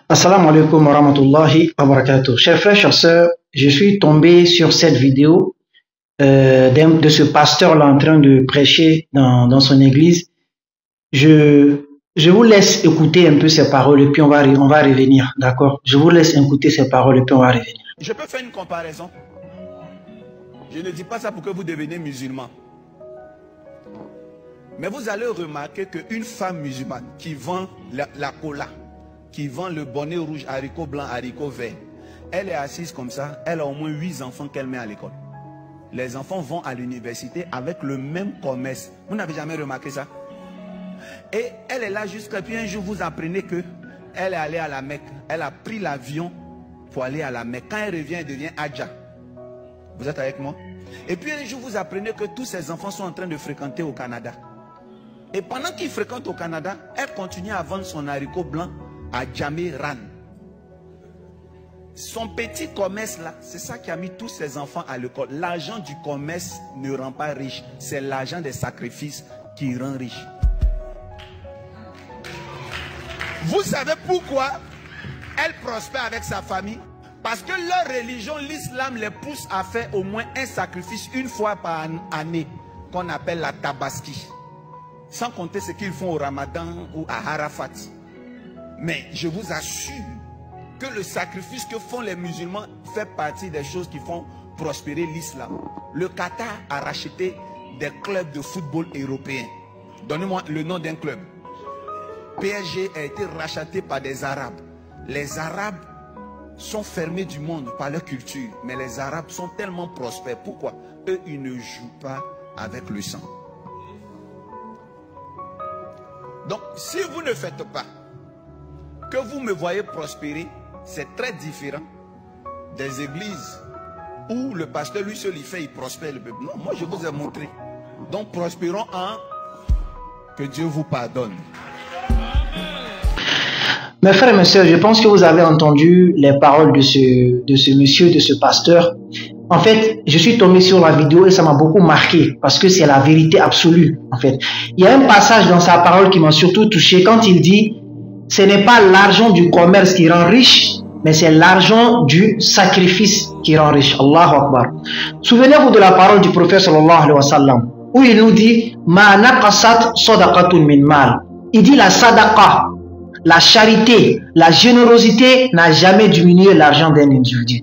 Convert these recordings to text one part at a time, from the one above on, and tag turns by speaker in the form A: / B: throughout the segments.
A: Assalamu alaikum wa rahmatullahi wa barakatuh. Chers frères, chers sœurs, je suis tombé sur cette vidéo de ce pasteur-là en train de prêcher dans son église. Je vous laisse écouter un peu ces paroles et puis on va revenir, d'accord? Je vous laisse écouter ces paroles et puis on va revenir.
B: Je peux faire une comparaison. Je ne dis pas ça pour que vous deveniez musulman. Mais vous allez remarquer qu'une femme musulmane qui vend la cola, qui vend le bonnet rouge, haricot blanc, haricot vert, elle est assise comme ça, elle a au moins 8 enfants qu'elle met à l'école. Les enfants vont à l'université avec le même commerce. Vous n'avez jamais remarqué ça? Et elle est là jusqu'à puis un jour vous apprenez que elle est allée à la Mecque. Elle a pris l'avion pour aller à la Mecque. Quand elle revient, elle devient Hadja. Vous êtes avec moi? Et puis un jour vous apprenez que tous ses enfants sont en train de fréquenter au Canada. Et pendant qu'ils fréquentent au Canada, elle continue à vendre son haricot blanc à Djamé Ran. Son petit commerce là, c'est ça qui a mis tous ses enfants à l'école. L'argent du commerce ne rend pas riche. C'est l'argent des sacrifices qui rend riche. Vous savez pourquoi elle prospère avec sa famille? Parce que leur religion, l'islam, les pousse à faire au moins un sacrifice une fois par année, qu'on appelle la tabaski. Sans compter ce qu'ils font au Ramadan ou à Arafat. Mais je vous assure que le sacrifice que font les musulmans fait partie des choses qui font prospérer l'islam. Le Qatar a racheté des clubs de football européens. Donnez-moi le nom d'un club. PSG a été racheté par des Arabes. Les Arabes sont fermés du monde par leur culture. Mais les Arabes sont tellement prospères. Pourquoi? Eux, ils ne jouent pas avec le sang. Donc, si vous ne faites pas que vous me voyez prospérer, c'est très différent des églises où le pasteur lui seul il fait, il prospère le peuple. Non, moi je vous ai montré. Donc prospérons en que Dieu vous pardonne.
A: Mes frères et mes sœurs, je pense que vous avez entendu les paroles de ce monsieur, de ce pasteur. En fait, je suis tombé sur la vidéo et ça m'a beaucoup marqué parce que c'est la vérité absolue. En fait, il y a un passage dans sa parole qui m'a surtout touché quand il dit « Ce n'est pas l'argent du commerce qui rend riche, mais c'est l'argent du sacrifice qui rend riche. » Allahu Akbar. Souvenez-vous de la parole du prophète sallallahu alayhi wa sallam où il nous dit « Ma naqasat sadaqatun min mal » Il dit la sadaqa, la charité, la générosité n'a jamais diminué l'argent d'un individu.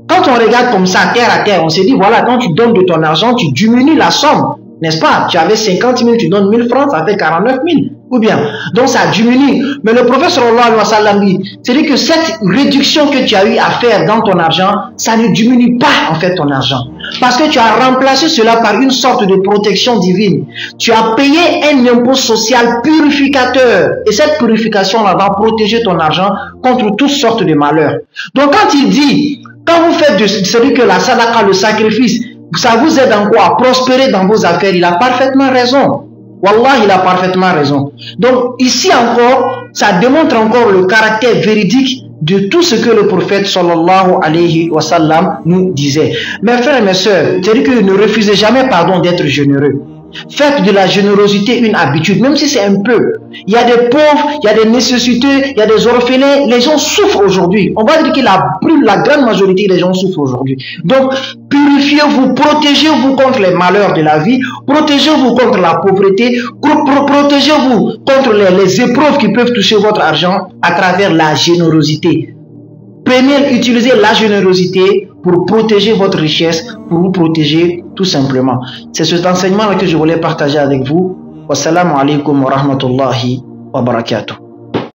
A: Quand on regarde comme ça, terre à terre, on se dit, voilà, quand tu donnes de ton argent, tu diminues la somme. N'est-ce pas? Tu avais 50 000, tu donnes 1000 francs, ça fait 49 000. Ou bien, donc ça diminue. Mais le prophète sallallahu alayhi wa sallam dit, c'est-à-dire que cette réduction que tu as eu à faire dans ton argent, ça ne diminue pas en fait ton argent. Parce que tu as remplacé cela par une sorte de protection divine. Tu as payé un impôt social purificateur. Et cette purification-là va protéger ton argent contre toutes sortes de malheurs. Donc quand il dit, quand vous faites de celui que la sadaqa, le sacrifice, ça vous aide en quoi? À prospérer dans vos affaires. Il a parfaitement raison. Wallah, il a parfaitement raison. Donc ici encore, ça démontre encore le caractère véridique de tout ce que le prophète sallallahu alayhi wa sallam nous disait. Mes frères et mes sœurs, c'est-à-dire que ne refusez jamais pardon d'être généreux. Faites de la générosité une habitude, même si c'est un peu. Il y a des pauvres, il y a des nécessiteux, il y a des orphelins. Les gens souffrent aujourd'hui. On va dire que la grande majorité des gens souffrent aujourd'hui. Donc, purifiez-vous, protégez-vous contre les malheurs de la vie, protégez-vous contre la pauvreté, protégez-vous contre les épreuves qui peuvent toucher votre argent à travers la générosité. Utilisez la générosité pour protéger votre richesse, pour vous protéger tout simplement. C'est cet enseignement-là que je voulais partager avec vous. Wassalamu alaikum wa rahmatullahi wa barakatuh.